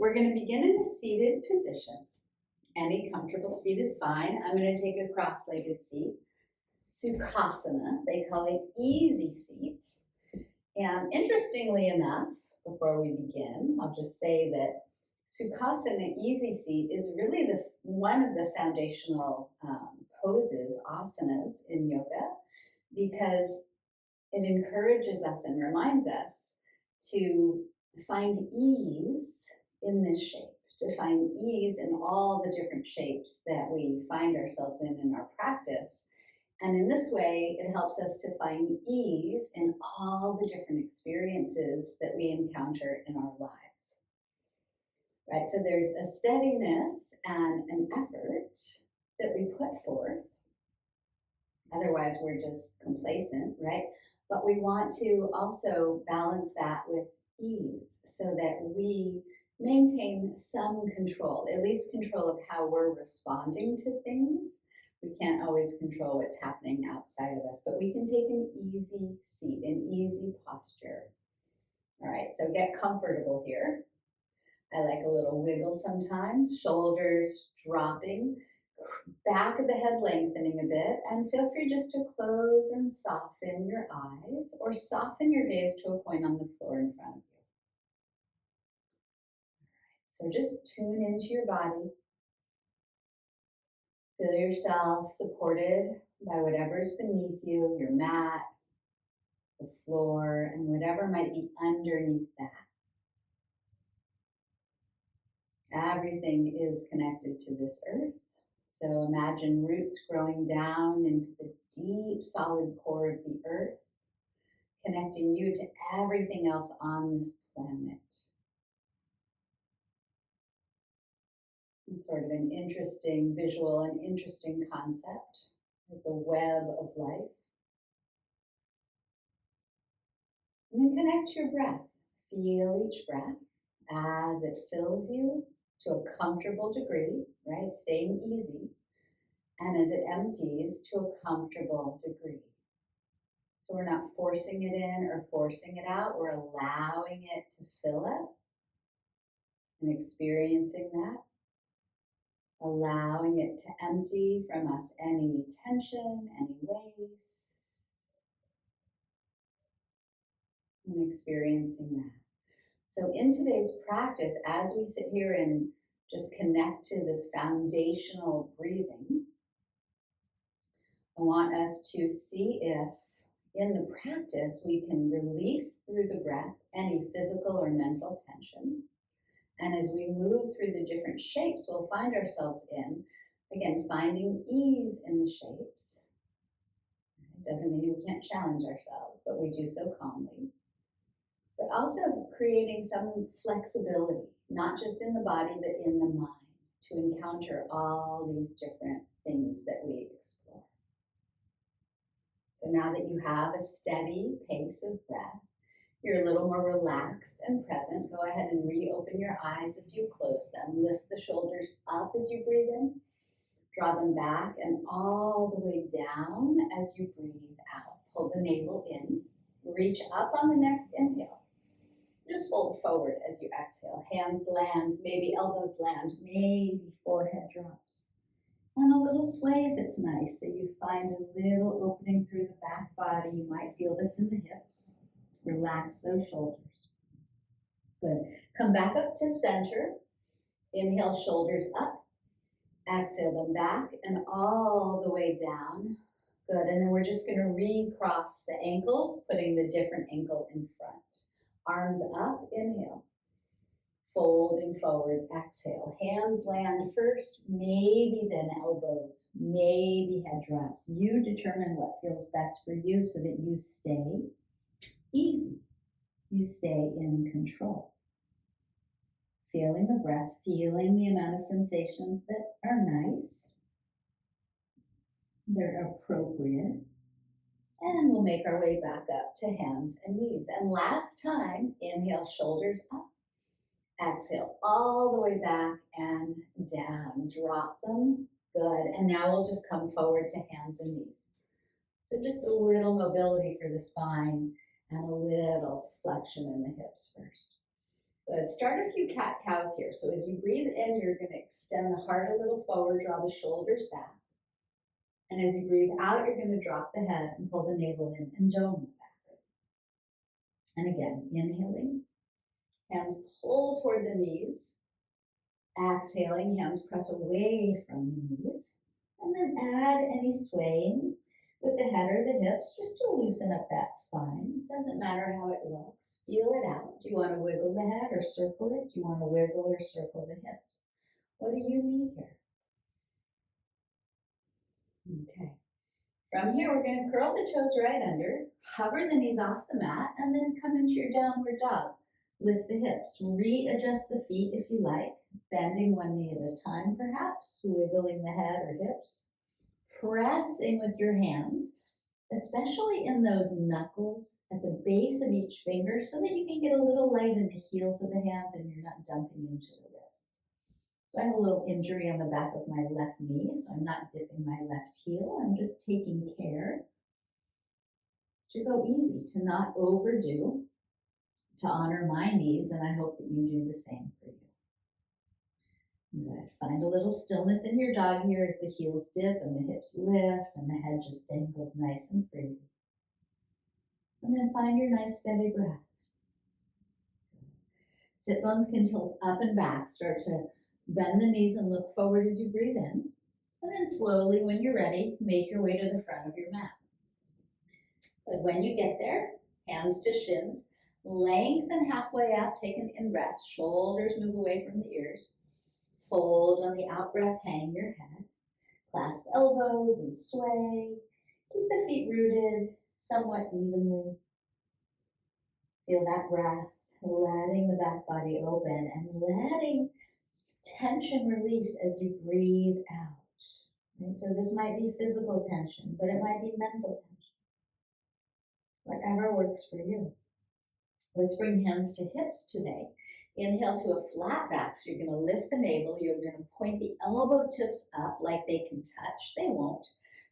We're going to begin in a seated position. Any comfortable seat is fine. I'm going to take a cross-legged seat. Sukhasana, they call it easy seat. And interestingly enough, before we begin, I'll just say that Sukhasana easy seat is really one of the foundational poses, asanas in yoga, because it encourages us and reminds us to find ease in this shape, to find ease in all the different shapes that we find ourselves in our practice. And in this way, it helps us to find ease in all the different experiences that we encounter in our lives. Right? So there's a steadiness and an effort that we put forth. Otherwise, we're just complacent, right? But we want to also balance that with ease so that we maintain some control, at least control of how we're responding to things. We can't always control what's happening outside of us, but we can take an easy seat, an easy posture. All right, so get comfortable here. I like a little wiggle sometimes, shoulders dropping, back of the head lengthening a bit, and feel free just to close and soften your eyes or soften your gaze to a point on the floor in front of you. All right, so just tune into your body. Feel yourself supported by whatever's beneath you, your mat, the floor, and whatever might be underneath that. Everything is connected to this earth. So imagine roots growing down into the deep, solid core of the earth, connecting you to everything else on this planet. It's sort of an interesting visual, an interesting concept, like the web of life. And then connect your breath. Feel each breath as it fills you to a comfortable degree, right? Staying easy. And as it empties to a comfortable degree. So we're not forcing it in or forcing it out. We're allowing it to fill us and experiencing that. Allowing it to empty from us any tension, any waste. And experiencing that. So in today's practice, as we sit here and just connect to this foundational breathing, I want us to see if in the practice we can release through the breath any physical or mental tension. And as we move through the different shapes we'll find ourselves in, again, finding ease in the shapes. It doesn't mean we can't challenge ourselves, but we do so calmly. But also creating some flexibility, not just in the body, but in the mind, to encounter all these different things that we explore. So now that you have a steady pace of breath, you're a little more relaxed and present. Go ahead and reopen your eyes if you close them. Lift the shoulders up as you breathe in. Draw them back and all the way down as you breathe out. Pull the navel in. Reach up on the next inhale. Just fold forward as you exhale. Hands land, maybe elbows land, maybe forehead drops. And a little sway if it's nice. So you find a little opening through the back body. You might feel this in the hips. Relax those shoulders. Good. Come back up to center. Inhale, shoulders up. Exhale them back and all the way down. Good. And then we're just going to recross the ankles, putting the different ankle in front. Arms up, inhale. Folding forward, exhale. Hands land first, maybe then elbows, maybe head drops. You determine what feels best for you so that you stay easy. You stay in control. Feeling the breath, feeling the amount of sensations that are nice. They're appropriate. And we'll make our way back up to hands and knees. And last time, inhale, shoulders up. Exhale all the way back and down. Drop them. Good. And now we'll just come forward to hands and knees. So just a little mobility for the spine and a little flexion in the hips first. Good. Start a few cat-cows here. So as you breathe in, you're going to extend the heart a little forward, draw the shoulders back. And as you breathe out, you're going to drop the head and pull the navel in and dome it back. And again, inhaling, hands pull toward the knees. Exhaling, hands press away from the knees. And then add any swaying with the head or the hips just to loosen up that spine. Doesn't matter how it looks. Feel it out. Do you want to wiggle the head or circle it? Do you want to wiggle or circle the hips? What do you need here? Okay. From here, we're going to curl the toes right under, hover the knees off the mat, and then come into your downward dog. Lift the hips, readjust the feet if you like, bending one knee at a time perhaps, wiggling the head or hips, pressing with your hands, especially in those knuckles at the base of each finger so that you can get a little light in the heels of the hands and you're not dumping into the wrists. So I have a little injury on the back of my left knee, so I'm not dipping my left heel. I'm just taking care to go easy, to not overdo, to honor my needs, and I hope that you do the same for you. Good. Find a little stillness in your dog here as the heels dip and the hips lift and the head just dangles nice and free. And then find your nice steady breath. Sit bones can tilt up and back. Start to bend the knees and look forward as you breathe in. And then slowly, when you're ready, make your way to the front of your mat. But when you get there, hands to shins, lengthen halfway up, take an in-breath. Shoulders move away from the ears. Fold on the out-breath, hang your head. Clasp elbows and sway. Keep the feet rooted somewhat evenly. Feel that breath, letting the back body open and letting tension release as you breathe out. Right? So this might be physical tension, but it might be mental tension. Whatever works for you. Let's bring hands to hips today. Inhale to a flat back, so you're going to lift the navel. You're going to point the elbow tips up like they can touch. They won't.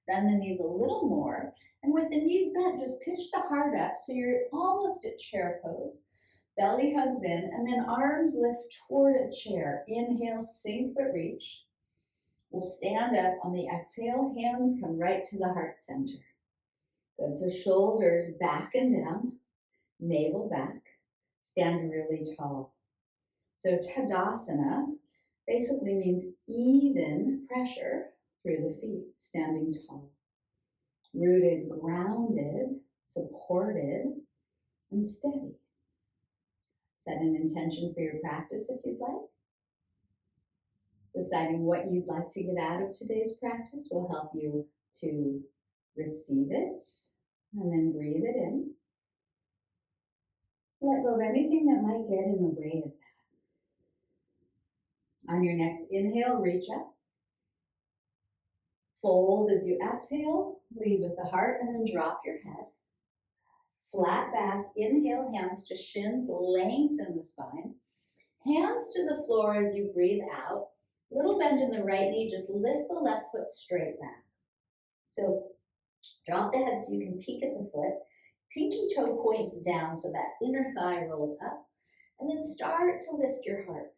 Bend the knees a little more. And with the knees bent, just pitch the heart up so you're almost at chair pose. Belly hugs in, and then arms lift toward a chair. Inhale, sink but reach. We'll stand up on the exhale. Hands come right to the heart center. Good. So shoulders back and down, navel back. Stand really tall. So Tadasana basically means even pressure through the feet, standing tall. Rooted, grounded, supported, and steady. Set an intention for your practice if you'd like. Deciding what you'd like to get out of today's practice will help you to receive it and then breathe it in. Let go of anything that might get in the way of that. On your next inhale, reach up. Fold as you exhale, lead with the heart, and then drop your head. Flat back, inhale, hands to shins, lengthen the spine. Hands to the floor as you breathe out. Little bend in the right knee, just lift the left foot straight back. So drop the head so you can peek at the foot. Pinky toe points down so that inner thigh rolls up. And then start to lift your heart.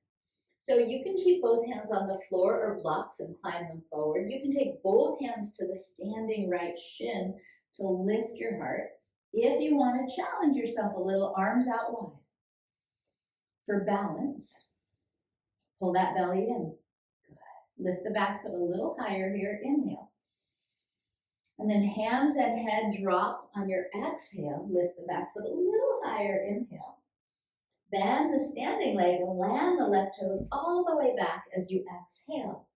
So you can keep both hands on the floor or blocks and climb them forward. You can take both hands to the standing right shin to lift your heart. If you want to challenge yourself a little, arms out wide. For balance, pull that belly in. Good. Lift the back foot a little higher here. Inhale. And then hands and head drop on your exhale. Lift the back foot a little higher. Inhale. Bend the standing leg and land the left toes all the way back as you exhale.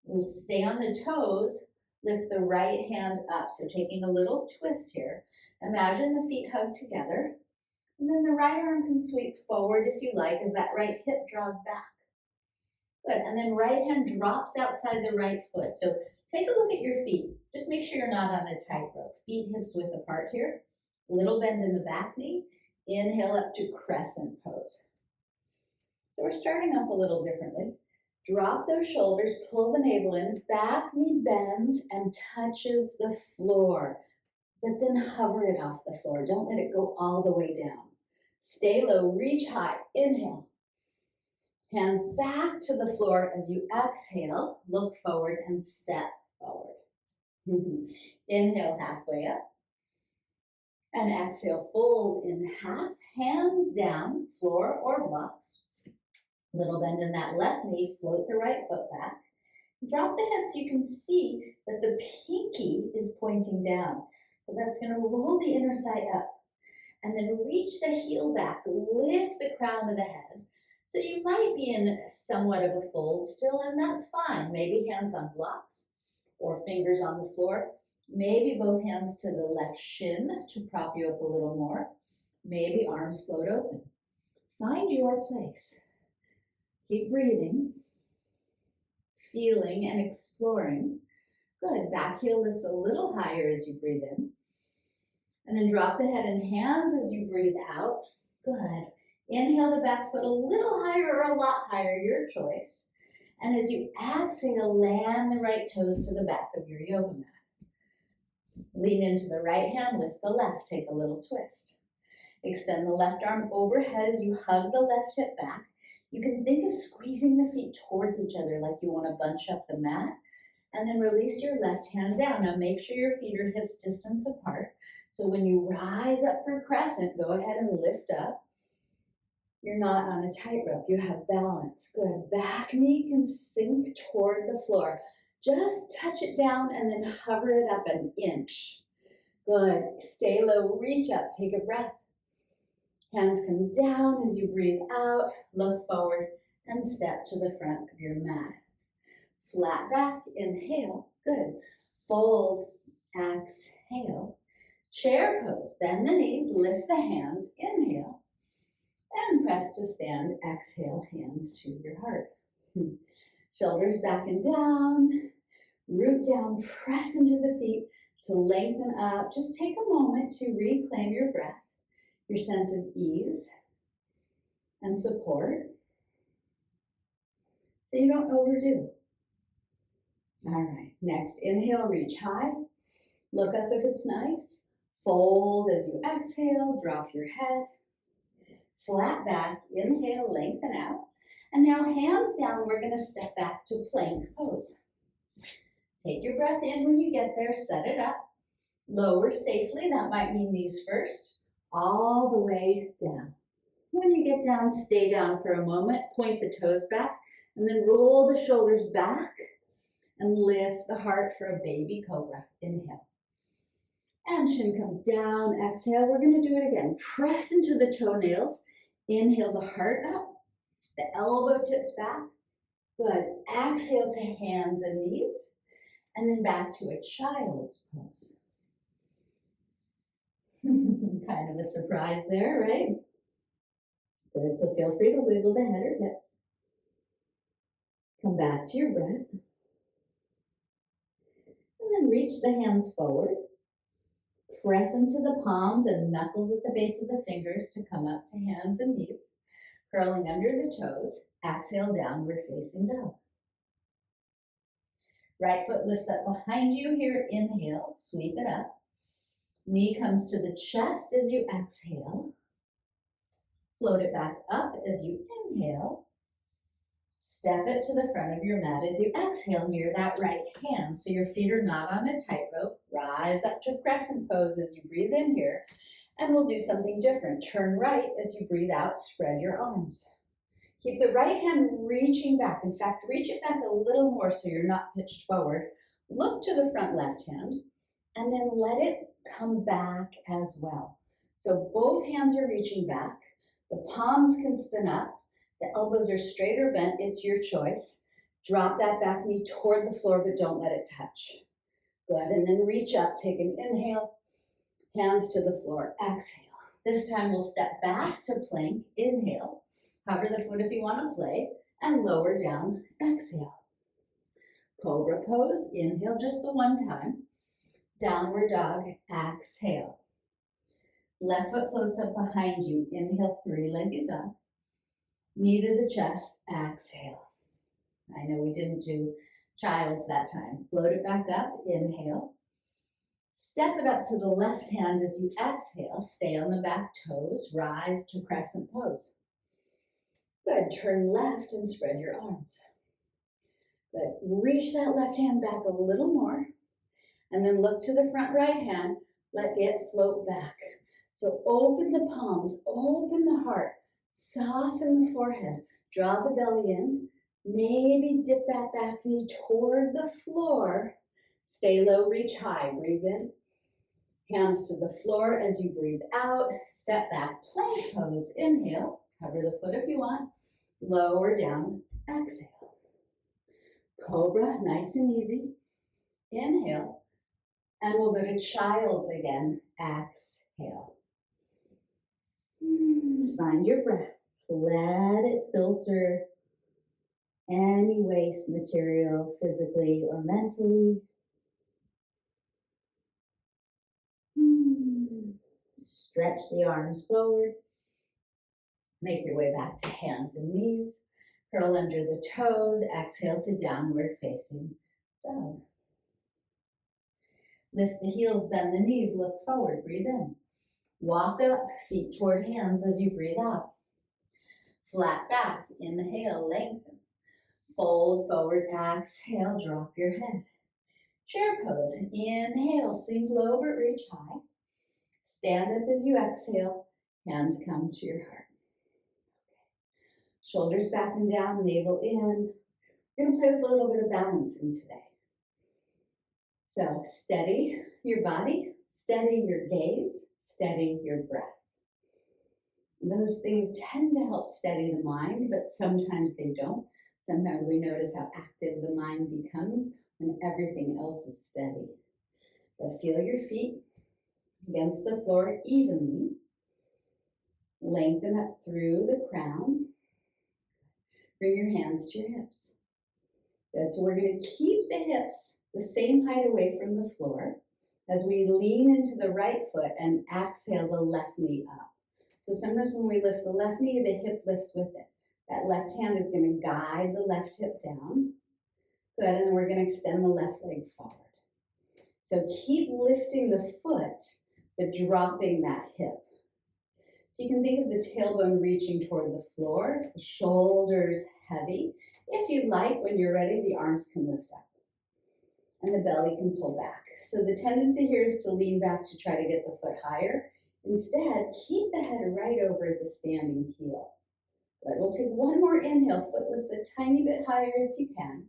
We'll stay on the toes. Lift the right hand up. So taking a little twist here. Imagine the feet hug together. And then the right arm can sweep forward if you like as that right hip draws back. Good. And then right hand drops outside the right foot. So take a look at your feet. Just make sure you're not on a tightrope. Feet hips width apart here. Little bend in the back knee. Inhale up to crescent pose. So we're starting off a little differently. Drop those shoulders, pull the navel in, back knee bends and touches the floor, but then hover it off the floor. Don't let it go all the way down. Stay low, reach high, inhale. Hands back to the floor as you exhale, look forward and step forward. Inhale halfway up. And exhale, fold in half, hands down, floor or blocks. Little bend in that left knee, float the right foot back. Drop the head so you can see that the pinky is pointing down. So that's going to roll the inner thigh up. And then reach the heel back, lift the crown of the head. So you might be in somewhat of a fold still, and that's fine. Maybe hands on blocks or fingers on the floor. Maybe both hands to the left shin to prop you up a little more. Maybe arms float open. Find your place. Keep breathing, feeling and exploring. Good, back heel lifts a little higher as you breathe in. And then drop the head and hands as you breathe out. Good. Inhale the back foot a little higher or a lot higher, your choice. And as you exhale, land the right toes to the back of your yoga mat. Lean into the right hand, lift the left, take a little twist. Extend the left arm overhead as you hug the left hip back. You can think of squeezing the feet towards each other like you want to bunch up the mat. And then release your left hand down. Now make sure your feet are hips distance apart. So when you rise up for crescent, go ahead and lift up. You're not on a tightrope, you have balance. Good, back knee can sink toward the floor. Just touch it down and then hover it up an inch. Good, stay low, reach up, take a breath. Hands come down as you breathe out, look forward and step to the front of your mat. Flat back, inhale, good. Fold, exhale. Chair pose, bend the knees, lift the hands, inhale. And press to stand, exhale, hands to your heart. Shoulders back and down, root down, press into the feet to lengthen up. Just take a moment to reclaim your breath, your sense of ease and support, so you don't overdo. All right, next, inhale, reach high. Look up if it's nice. Fold as you exhale, drop your head. Flat back, inhale, lengthen out. And now hands down, we're gonna step back to plank pose. Take your breath in when you get there, set it up. Lower safely, that might mean knees first, all the way down. When you get down, stay down for a moment, point the toes back, and then roll the shoulders back and lift the heart for a baby cobra. Inhale. And chin comes down, exhale. We're gonna do it again. Press into the toenails. Inhale the heart up, the elbow tips back. Good, exhale to hands and knees, and then back to a child's pose. Kind of a surprise there, right? Good, so feel free to wiggle the head or hips. Come back to your breath. And then reach the hands forward. Press into the palms and knuckles at the base of the fingers to come up to hands and knees. Curling under the toes, exhale, downward facing dog. Right foot lifts up behind you here, inhale, sweep it up. Knee comes to the chest as you exhale. Float it back up as you inhale. Step it to the front of your mat as you exhale near that right hand, so your feet are not on a tightrope. Rise up to crescent pose as you breathe in here, and we'll do something different. Turn right as you breathe out, spread your arms. Keep the right hand reaching back. In fact, reach it back a little more so you're not pitched forward. Look to the front left hand, and then let it come back as well. So both hands are reaching back. The palms can spin up. The elbows are straight or bent, it's your choice. Drop that back knee toward the floor, but don't let it touch. Good, and then reach up, take an inhale, hands to the floor, exhale. This time we'll step back to plank, inhale, hover the foot if you want to play, and lower down, exhale. Cobra pose, inhale just the one time. Downward dog, exhale. Left foot floats up behind you, inhale, three-legged dog. Knee to the chest, exhale. I know we didn't do child's that time. Float it back up, inhale. Step it up to the left hand as you exhale. Stay on the back toes. Rise to crescent pose. Good. Turn left and spread your arms. Good. Reach that left hand back a little more. And then look to the front right hand. Let it float back. So open the palms. Open the heart. Soften the forehead. Draw the belly in. Maybe dip that back knee toward the floor. Stay low, reach high. Breathe in. Hands to the floor as you breathe out. Step back, plank pose. Inhale. Cover the foot if you want. Lower down. Exhale. Cobra, nice and easy. Inhale. And we'll go to child's again. Exhale. Find your breath. Let it filter any waste material, physically or mentally. Stretch the arms forward. Make your way back to hands and knees. Curl under the toes. Exhale to downward facing dog. Lift the heels, bend the knees, look forward, breathe in. Walk up, feet toward hands as you breathe out. Flat back, inhale, lengthen. Fold forward, exhale, drop your head. Chair pose, inhale, sink low but reach high. Stand up as you exhale, hands come to your heart. Shoulders back and down, navel in. We're going to play with a little bit of balancing today. So steady your body, steady your gaze, steady your breath. Those things tend to help steady the mind, but sometimes they don't. Sometimes we notice how active the mind becomes when everything else is steady. But feel your feet against the floor evenly. Lengthen up through the crown. Bring your hands to your hips. Good, so we're going to keep the hips the same height away from the floor as we lean into the right foot and exhale the left knee up. So sometimes when we lift the left knee, the hip lifts with it. That left hand is going to guide the left hip down. Good, and then we're going to extend the left leg forward. So keep lifting the foot, but dropping that hip. So you can think of the tailbone reaching toward the floor, the shoulders heavy. If you like, when you're ready, the arms can lift up and the belly can pull back. So the tendency here is to lean back to try to get the foot higher. Instead, keep the head right over the standing heel. Good. We'll take one more inhale. Foot lifts a tiny bit higher if you can.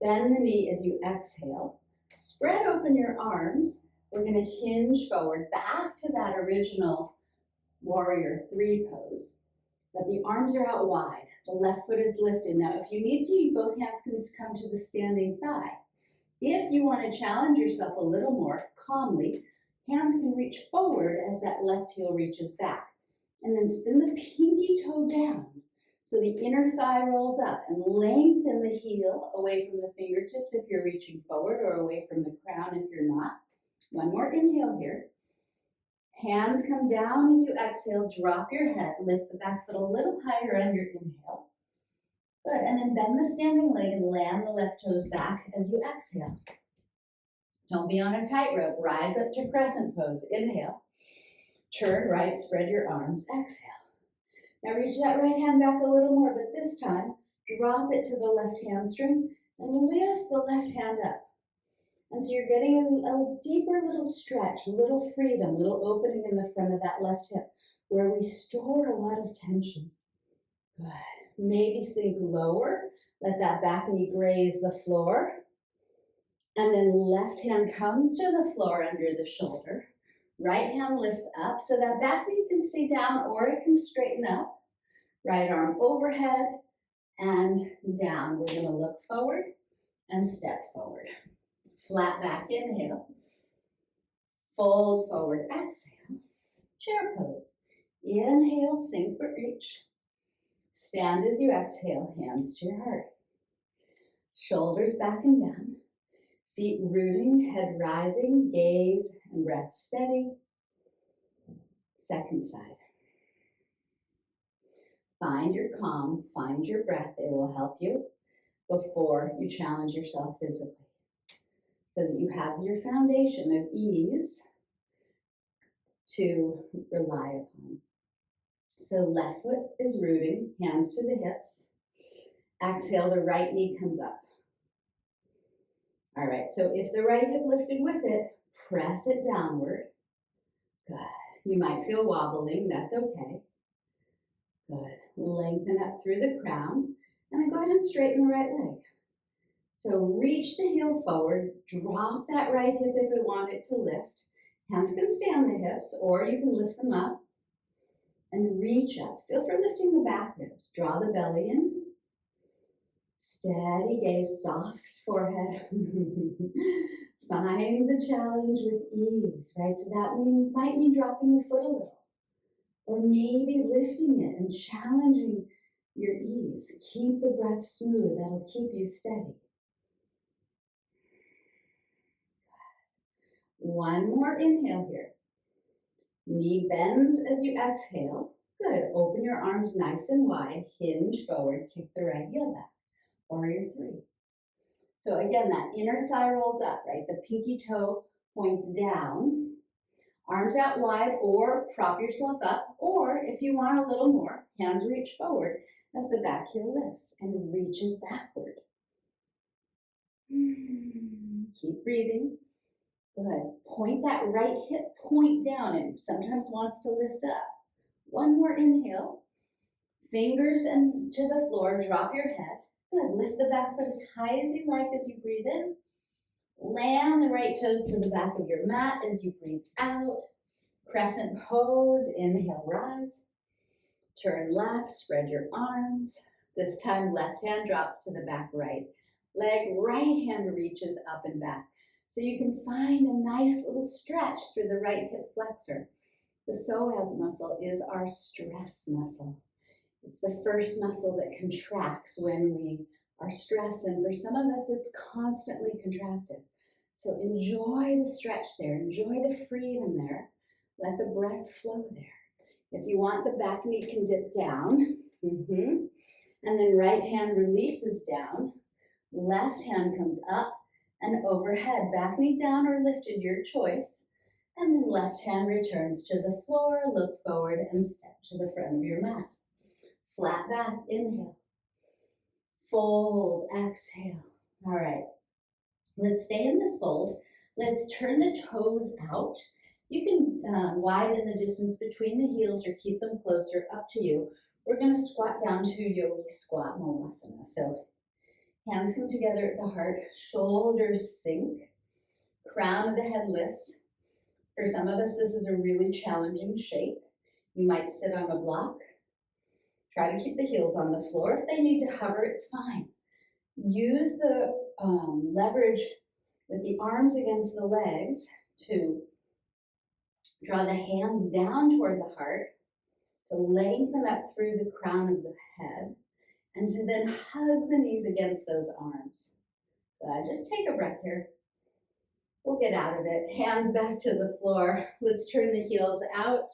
Bend the knee as you exhale. Spread open your arms. We're going to hinge forward back to that original warrior three pose. But the arms are out wide. The left foot is lifted. Now, if you need to, both hands can come to the standing thigh. If you want to challenge yourself a little more calmly, hands can reach forward as that left heel reaches back. And then spin the pinky toe down so the inner thigh rolls up, and lengthen the heel away from the fingertips if you're reaching forward, or away from the crown if you're not. One more inhale here. Hands come down as you exhale. Drop your head. Lift the back foot a little higher on your inhale. Good, and then bend the standing leg and land the left toes back as you exhale. Don't be on a tightrope. Rise up to crescent pose. Inhale. Turn right, spread your arms. Exhale. Now reach that right hand back a little more, but this time, drop it to the left hamstring and lift the left hand up. And so you're getting a deeper little stretch, a little freedom, a little opening in the front of that left hip where we store a lot of tension. Good. Maybe sink lower. Let that back knee graze the floor. And then left hand comes to the floor under the shoulder. Right hand lifts up so that back knee can stay down or it can straighten up. Right arm overhead and down. We're going to look forward and step forward. Flat back, inhale. Fold forward, exhale. Chair pose. Inhale, sink but reach. Stand as you exhale, hands to your heart. Shoulders back and down. Feet rooting, head rising, gaze and breath steady. Second side. Find your calm, find your breath. It will help you before you challenge yourself physically. so that you have your foundation of ease to rely upon. So left foot is rooting, hands to the hips. Exhale, the right knee comes up. All right, so if the right hip lifted with it, press it downward. Good. You might feel wobbling, that's okay. Good. Lengthen up through the crown, and then go ahead and straighten the right leg. So reach the heel forward, drop that right hip if you want it to lift. Hands can stay on the hips, or you can lift them up and reach up. Feel for lifting the back ribs. Draw the belly in. Steady gaze, soft forehead. Find the challenge with ease, right? So that might mean dropping the foot a little, or maybe lifting it and challenging your ease. Keep the breath smooth. That'll keep you steady. One more inhale here. Knee bends as you exhale. Good. Open your arms nice and wide. Hinge forward. Kick the right heel back. Warrior three. So again, that inner thigh rolls up, right? The pinky toe points down. Arms out wide, or prop yourself up. Or if you want a little more, hands reach forward as the back heel lifts and reaches backward. Keep breathing. Good. Point that right hip point down, and sometimes wants to lift up. One more inhale. Fingers and to the floor, drop your head. Good. Lift the back foot as high as you like as you breathe in. Land the right toes to the back of your mat as you breathe out. Crescent pose. Inhale, rise. Turn left, spread your arms. This time, left hand drops to the back right leg. Right hand reaches up and back. So you can find a nice little stretch through the right hip flexor. The psoas muscle is our stress muscle. It's the first muscle that contracts when we are stressed, and for some of us, it's constantly contracted. So enjoy the stretch there, enjoy the freedom there. Let the breath flow there. If you want, the back knee can dip down, and then right hand releases down, left hand comes up and overhead, back knee down or lifted, your choice. And then left hand returns to the floor, look forward and step to the front of your mat. Flat back, inhale. Fold, exhale. All right, let's stay in this fold. Let's turn the toes out. You can widen the distance between the heels or keep them closer, up to you. We're gonna squat down to yogi squat molasana. So hands come together at the heart, shoulders sink, crown of the head lifts. For some of us, this is a really challenging shape. You might sit on a block. Try to keep the heels on the floor. If they need to hover, it's fine. Use the leverage with the arms against the legs to draw the hands down toward the heart, to lengthen up through the crown of the head, and to then hug the knees against those arms. Just take a breath here. We'll get out of it. Hands back to the floor. Let's turn the heels out,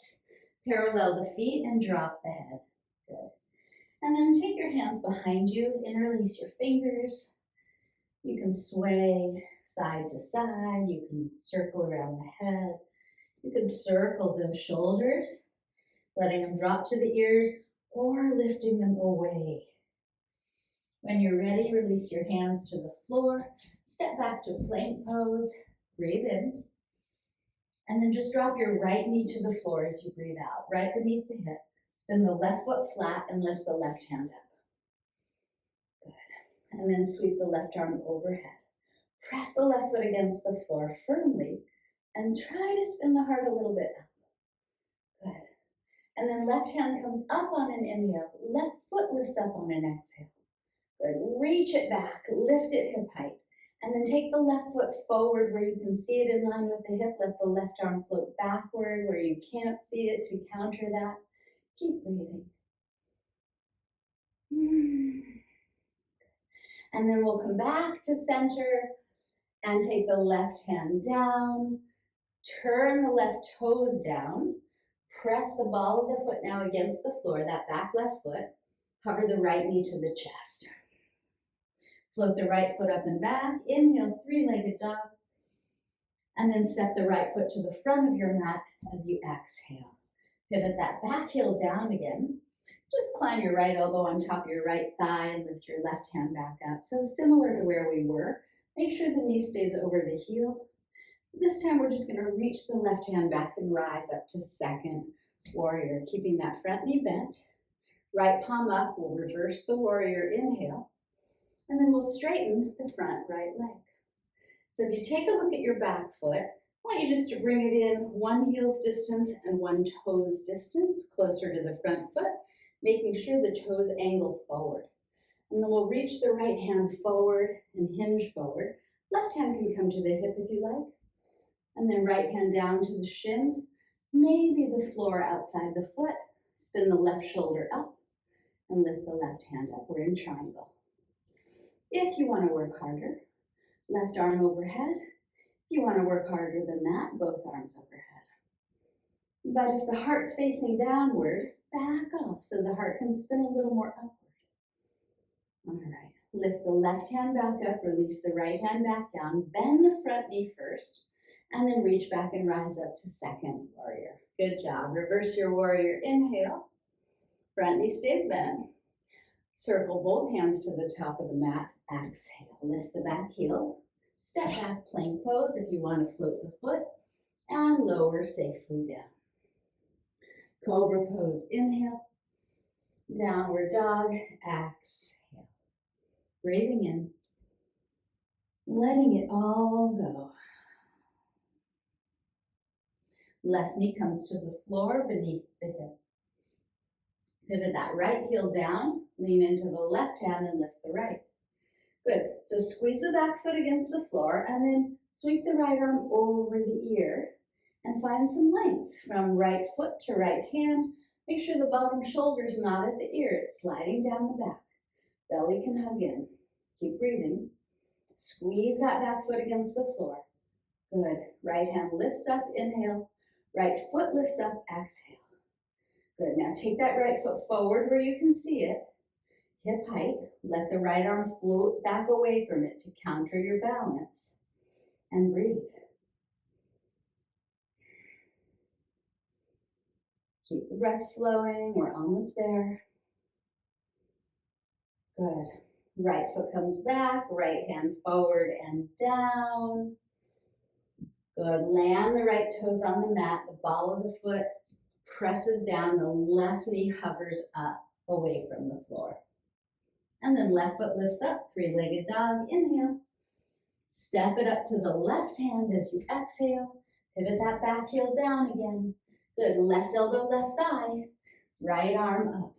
parallel the feet, and drop the head. Good. And then take your hands behind you, interlace your fingers. You can sway side to side. You can circle around the head. You can circle those shoulders, letting them drop to the ears or lifting them away. When you're ready, release your hands to the floor. Step back to plank pose. Breathe in. And then just drop your right knee to the floor as you breathe out, right beneath the hip. Spin the left foot flat and lift the left hand up. Good. And then sweep the left arm overhead. Press the left foot against the floor firmly and try to spin the heart a little bit up. Good. And then left hand comes up on an inhale. Left foot lifts up on an exhale. Good. Reach it back. Lift it hip height. And then take the left foot forward where you can see it in line with the hip. Let the left arm float backward where you can't see it to counter that. Keep breathing. And then we'll come back to center and take the left hand down. Turn the left toes down. Press the ball of the foot now against the floor, that back left foot. Hover the right knee to the chest. Float the right foot up and back. Inhale, three-legged dog. And then step the right foot to the front of your mat as you exhale. Pivot that back heel down again. Just climb your right elbow on top of your right thigh and lift your left hand back up. So similar to where we were, make sure the knee stays over the heel. This time we're just gonna reach the left hand back and rise up to second warrior, keeping that front knee bent. Right palm up, we'll reverse the warrior inhale, and then we'll straighten the front right leg. So if you take a look at your back foot, I want you just to bring it in one heel's distance and one toe's distance closer to the front foot, making sure the toes angle forward. And then we'll reach the right hand forward and hinge forward. Left hand can come to the hip if you like. And then right hand down to the shin, maybe the floor outside the foot. Spin the left shoulder up and lift the left hand up. We're in triangle. If you want to work harder, left arm overhead. If you want to work harder than that, both arms overhead. But if the heart's facing downward, back off so the heart can spin a little more upward. All right, lift the left hand back up, release the right hand back down, bend the front knee first, and then reach back and rise up to second warrior. Good job. Reverse your warrior inhale. Front knee stays bent. Circle both hands to the top of the mat. Exhale. Lift the back heel. Step back, plank pose if you want to float the foot. And lower safely down. Cobra pose. Inhale. Downward dog. Exhale. Breathing in. Letting it all go. Left knee comes to the floor beneath the hip. Pivot that right heel down, lean into the left hand and lift the right. Good, so squeeze the back foot against the floor and then sweep the right arm over the ear and find some length from right foot to right hand. Make sure the bottom shoulder's not at the ear, it's sliding down the back. Belly can hug in. Keep breathing. Squeeze that back foot against the floor. Good, right hand lifts up, inhale. Right foot lifts up, exhale. Good, now take that right foot forward where you can see it. Hip height, let the right arm float back away from it to counter your balance. And breathe. Keep the breath flowing, we're almost there. Good, right foot comes back, right hand forward and down. Good, land the right toes on the mat, the ball of the foot presses down, the left knee hovers up away from the floor. And then left foot lifts up, three-legged dog, inhale. Step it up to the left hand as you exhale. Pivot that back heel down again. Good, left elbow, left thigh, right arm up.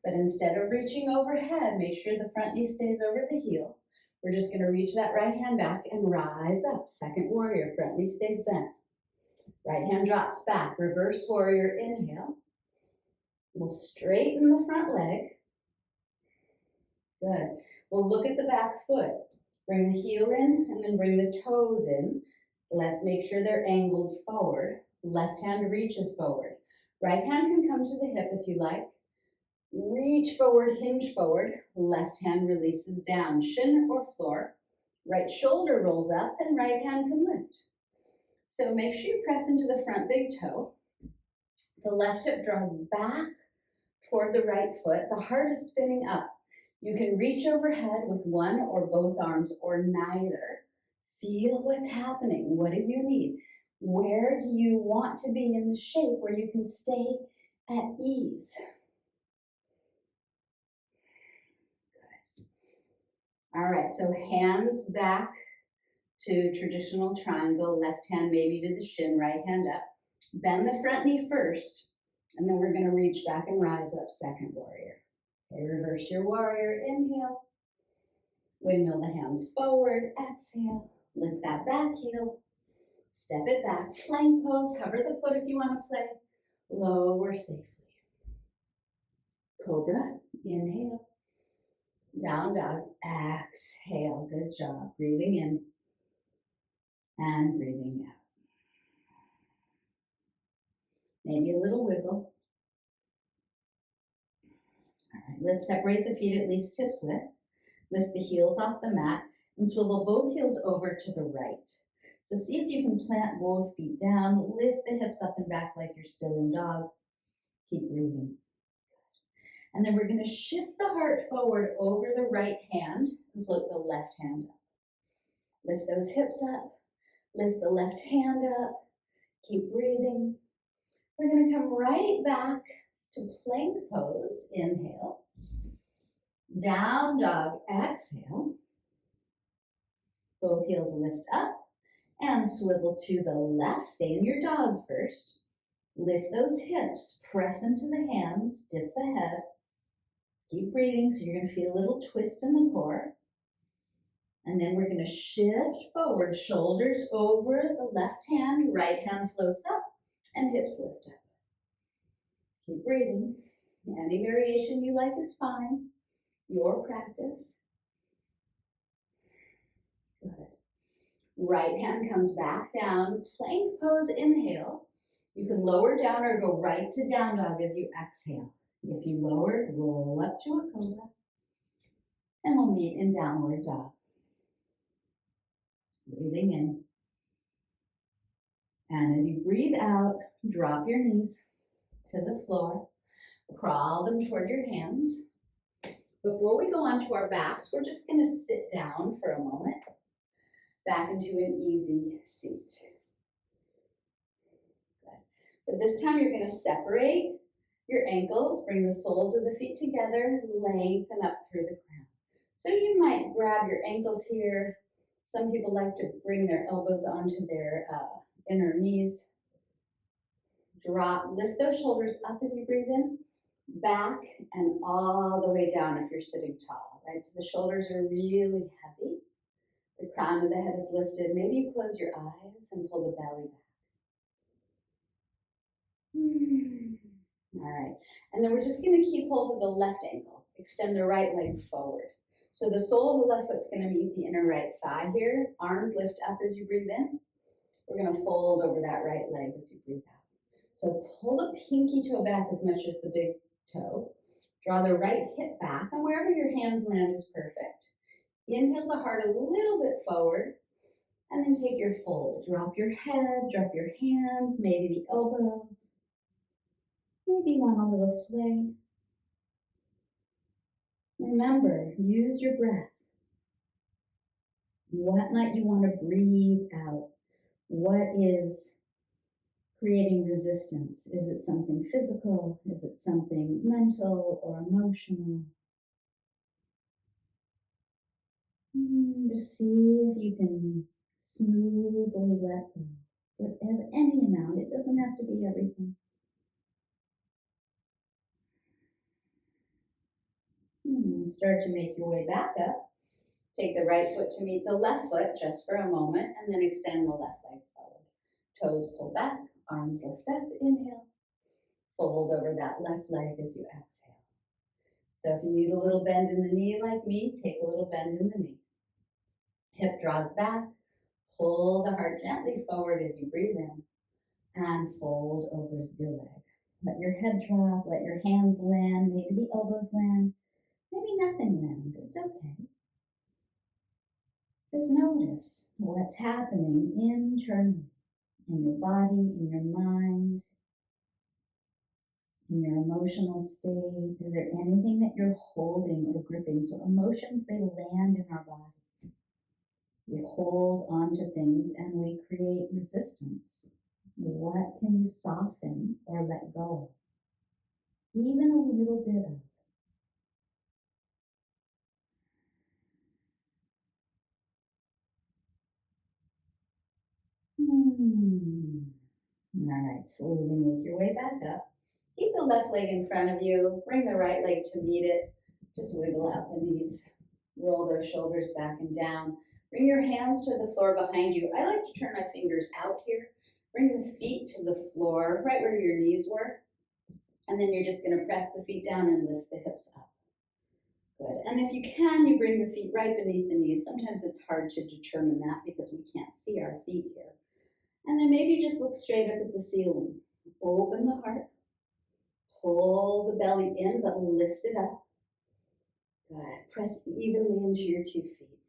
But instead of reaching overhead, make sure the front knee stays over the heel. We're just gonna reach that right hand back and rise up. Second warrior, front knee stays bent. Right hand drops back, reverse warrior, inhale. We'll straighten the front leg. Good. We'll look at the back foot. Bring the heel in and then bring the toes in. Make sure they're angled forward. Left hand reaches forward. Right hand can come to the hip if you like. Reach forward, hinge forward. Left hand releases down, shin or floor. Right shoulder rolls up and right hand can lift. So make sure you press into the front big toe. The left hip draws back toward the right foot. The heart is spinning up. You can reach overhead with one or both arms or neither. Feel what's happening. What do you need? Where do you want to be in the shape where you can stay at ease? Good. All right, so hands back to traditional triangle, left hand maybe to the shin, right hand up. Bend the front knee first, and then we're gonna reach back and rise up, second warrior. Okay, reverse your warrior, inhale. Windmill the hands forward, exhale. Lift that back heel. Step it back, plank pose, hover the foot if you wanna play. Lower safely. Cobra, inhale. Down dog, exhale, good job. Breathing in and breathing out. Maybe a little wiggle. All right, let's separate the feet at least hips width. Lift the heels off the mat and swivel both heels over to the right. So see if you can plant both feet down, lift the hips up and back like you're still in dog. Keep breathing. And then we're going to shift the heart forward over the right hand and float the left hand up. Lift those hips up, lift the left hand up, keep breathing. We're going to come right back to plank pose, inhale. Down dog, exhale. Both heels lift up and swivel to the left. Stay in your dog first. Lift those hips, press into the hands, dip the head. Keep breathing, so you're going to feel a little twist in the core. And then we're going to shift forward, shoulders over the left hand, right hand floats up, and hips lift up. Keep breathing. Any variation you like is fine. Your practice. Good. Right hand comes back down, plank pose, inhale. You can lower down or go right to down dog as you exhale. If you lower, roll up to a cobra. And we'll meet in downward dog. Breathing in. And as you breathe out, drop your knees to the floor. Crawl them toward your hands. Before we go on to our backs, we're just going to sit down for a moment. Back into an easy seat. Good. But this time you're going to separate your ankles, bring the soles of the feet together, lengthen up through the crown. So you might grab your ankles here. Some people like to bring their elbows onto their inner knees. Drop, lift those shoulders up as you breathe in, back and all the way down if you're sitting tall, right? So the shoulders are really heavy. The crown of the head is lifted. Maybe you close your eyes and pull the belly back. All right. And then we're just going to keep hold of the left ankle. Extend the right leg forward. So the sole of the left foot's going to meet the inner right thigh here. Arms lift up as you breathe in. We're going to fold over that right leg as you breathe out. So pull the pinky toe back as much as the big toe. Draw the right hip back, and wherever your hands land is perfect. Inhale the heart a little bit forward, and then take your fold. Drop your head, drop your hands, maybe the elbows. Maybe you want a little sway. Remember, use your breath. What might you want to breathe out? What is creating resistance? Is it something physical? Is it something mental or emotional? Just see if you can smoothly let go. But of any amount, it doesn't have to be everything. Start to make your way back up. Take the right foot to meet the left foot just for a moment, and then extend the left leg forward. Toes pull back, arms lift up, inhale. Fold over that left leg as you exhale. So if you need a little bend in the knee like me, take a little bend in the knee. Hip draws back, pull the heart gently forward as you breathe in, and fold over your leg. Let your head drop, let your hands land, maybe the elbows land, maybe nothing lands, it's okay. Just notice what's happening internally, in your body, in your mind, in your emotional state. Is there anything that you're holding or gripping? So emotions, they land in our bodies. We hold on to things and we create resistance. What can you soften or let go of? Even a little bit of. All right, slowly make your way back up. Keep the left leg in front of you. Bring the right leg to meet it. Just wiggle out the knees. Roll those shoulders back and down. Bring your hands to the floor behind you. I like to turn my fingers out here. Bring the feet to the floor, right where your knees were. And then you're just going to press the feet down and lift the hips up. Good. And if you can, you bring the feet right beneath the knees. Sometimes it's hard to determine that because we can't see our feet here. And then maybe just look straight up at the ceiling. Open the heart. Pull the belly in, but lift it up. Good. Press evenly into your 2 feet.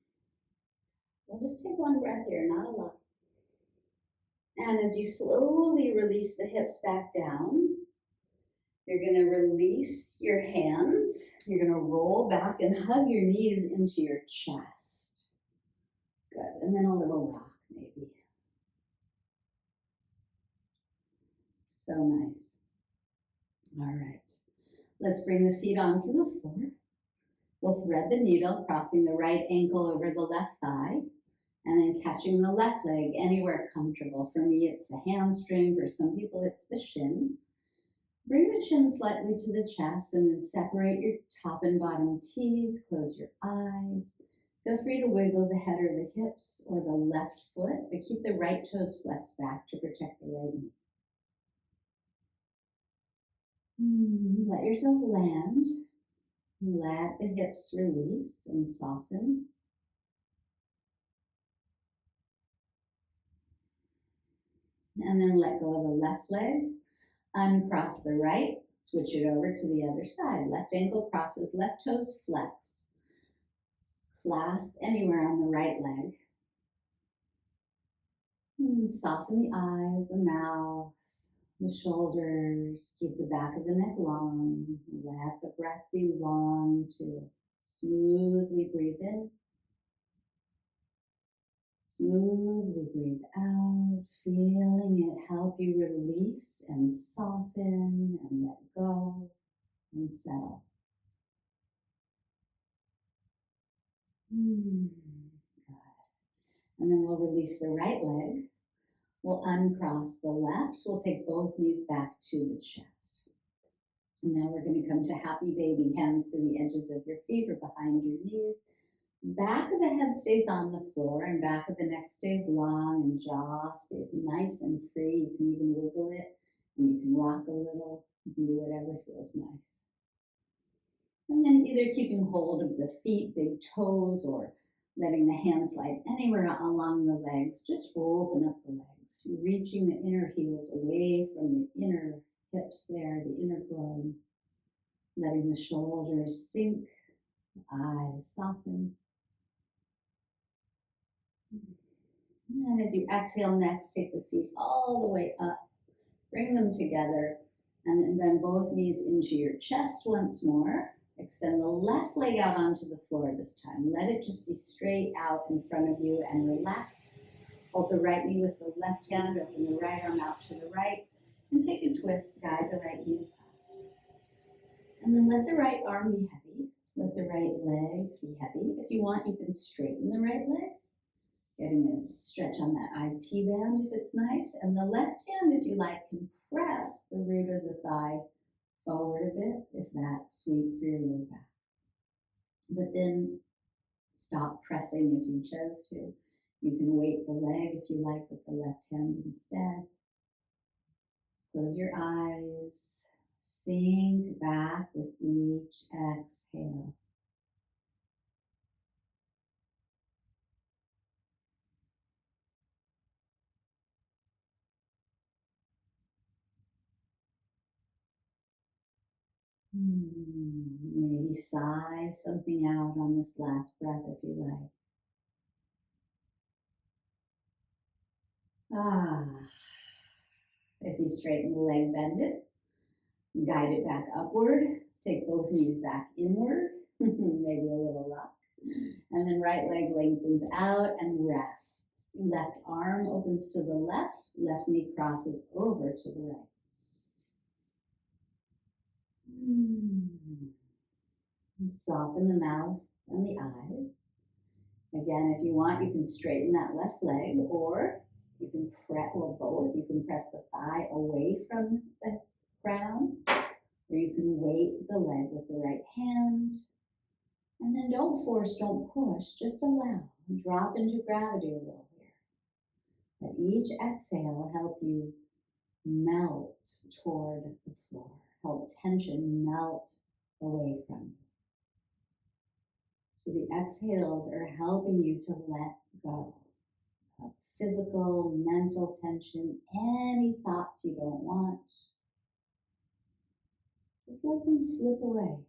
We'll just take one breath here, not a lot. And as you slowly release the hips back down, you're going to release your hands. You're going to roll back and hug your knees into your chest. Good. And then a little rock, maybe. So nice. All right. Let's bring the feet onto the floor. We'll thread the needle, crossing the right ankle over the left thigh, and then catching the left leg anywhere comfortable. For me, it's the hamstring. For some people, it's the shin. Bring the chin slightly to the chest and then separate your top and bottom teeth. Close your eyes. Feel free to wiggle the head or the hips or the left foot, but keep the right toes flexed back to protect the right knee. Let yourself land. Let the hips release and soften. And then let go of the left leg. Uncross the right. Switch it over to the other side. Left ankle crosses, left toes flex. Clasp anywhere on the right leg. Soften the eyes, the mouth, the shoulders. Keep the back of the neck long. Let the breath be long too. Smoothly breathe in. Smoothly breathe out, feeling it help you release and soften and let go and settle. Good. And then we'll release the right leg. We'll uncross the left. We'll take both knees back to the chest. And now we're going to come to happy baby, hands to the edges of your feet or behind your knees. Back of the head stays on the floor and back of the neck stays long and jaw stays nice and free. You can even wiggle it and you can rock a little. You can do whatever feels nice. And then either keeping hold of the feet, big toes, or letting the hands slide anywhere along the legs. Just open up the legs, reaching the inner heels away from the inner hips there, the inner groin. Letting the shoulders sink, the eyes soften. And as you exhale next, take the feet all the way up. Bring them together and then bend both knees into your chest once more. Extend the left leg out onto the floor this time. Let it just be straight out in front of you and relaxed. Hold the right knee with the left hand, open the right arm out to the right, and take a twist. Guide the right knee across. And then let the right arm be heavy. Let the right leg be heavy. If you want, you can straighten the right leg. Getting a stretch on that IT band if it's nice. And the left hand, if you like, can press the root of the thigh forward a bit if that's sweet for your low back. But then stop pressing if you chose to. You can weight the leg if you like with the left hand instead. Close your eyes. Sink back with each exhale. Maybe sigh something out on this last breath if you like. If you straighten the leg, bend it. Guide it back upward. Take both knees back inward. Maybe a little rock. And then right leg lengthens out and rests. Left arm opens to the left. Left knee crosses over to the right. Soften the mouth and the eyes. Again, if you want, you can straighten that left leg, or you can press, or both. You can press the thigh away from the ground, or you can weight the leg with the right hand. And then don't force, don't push, just allow. Drop into gravity a little here. Let each exhale help you melt toward the floor. Help tension melt away from you. So the exhales are helping you to let go of physical, mental tension, any thoughts you don't want. Just let them slip away.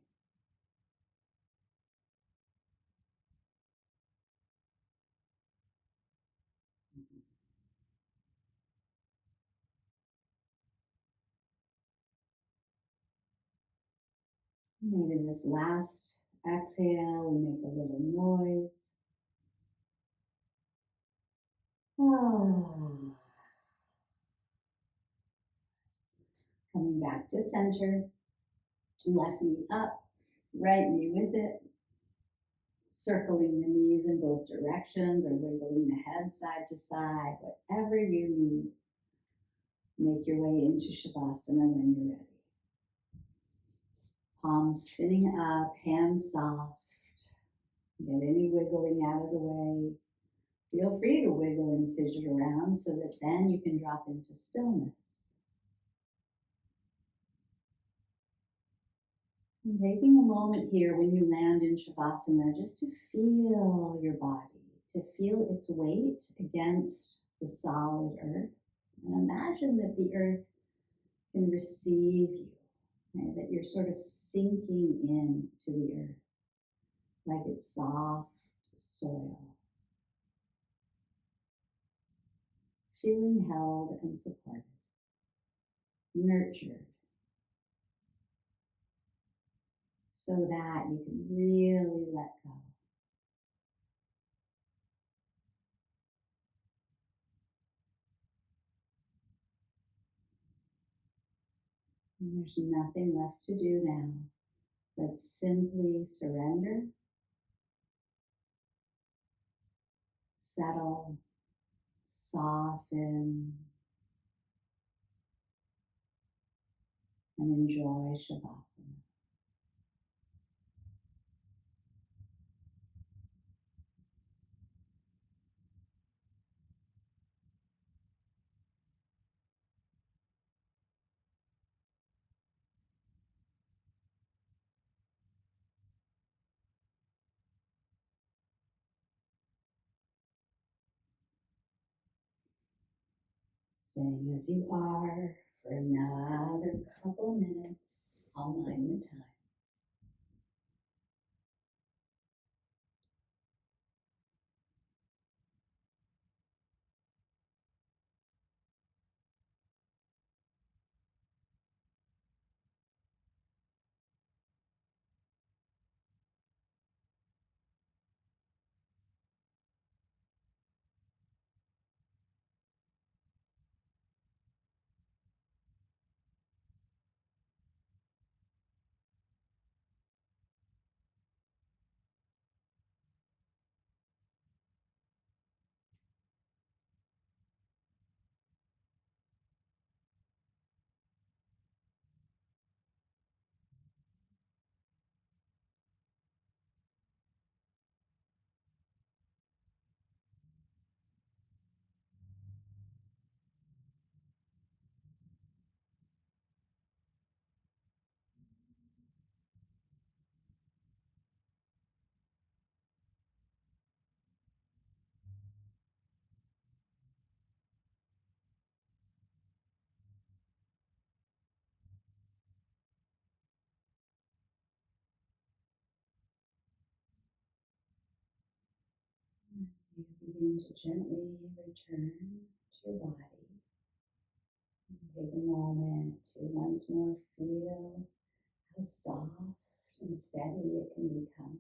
Maybe this last exhale, we make a little noise. Ah. Coming back to center, left knee up, right knee with it, circling the knees in both directions or wiggling the head side to side, whatever you need. Make your way into Shavasana when you're ready. Palms spinning up, hands soft. Get any wiggling out of the way. Feel free to wiggle and fidget around so that then you can drop into stillness. And taking a moment here when you land in Shavasana just to feel your body, to feel its weight against the solid earth. And imagine that the earth can receive you, right? That you're sort of sinking into the earth like it's soft soil. Feeling held and supported, nurtured, so that you can really let go. And there's nothing left to do now but simply surrender, settle, soften, and enjoy Shavasana. Staying as you are for another couple minutes. I'll mind the time. As you begin to gently return to your body, take a moment to once more feel how soft and steady it can become.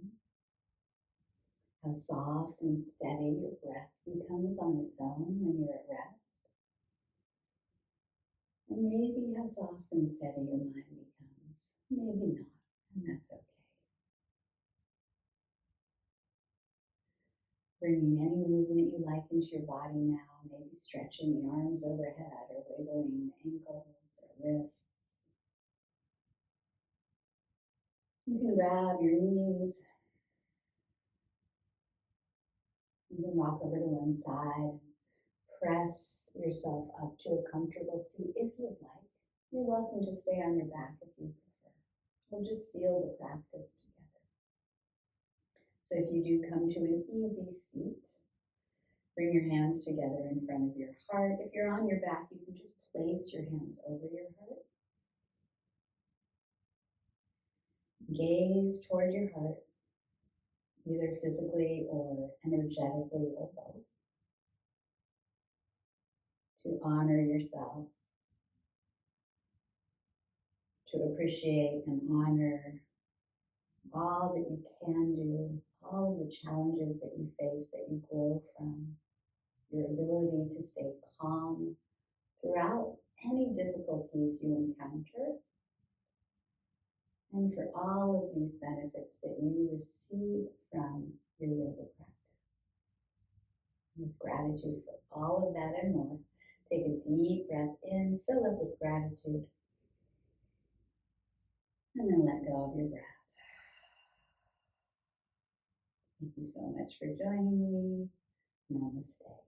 How soft and steady your breath becomes on its own when you're at rest. And maybe how soft and steady your mind becomes. Maybe not, and that's okay. Bringing any movement you like into your body now, maybe stretching the arms overhead or wiggling the ankles or wrists. You can grab your knees. You can rock over to one side. Press yourself up to a comfortable seat if you'd like. You're welcome to stay on your back if you prefer. We'll just seal the practice together. So if you do come to an easy seat, bring your hands together in front of your heart. If you're on your back, you can just place your hands over your heart. Gaze toward your heart, either physically or energetically or both, to honor yourself, to appreciate and honor all that you can do, all of the challenges that you face, that you grow from, your ability to stay calm throughout any difficulties you encounter, and for all of these benefits that you receive from your yoga practice. With gratitude for all of that and more, take a deep breath in, fill it with gratitude, and then let go of your breath. Thank you so much for joining me. Namaste.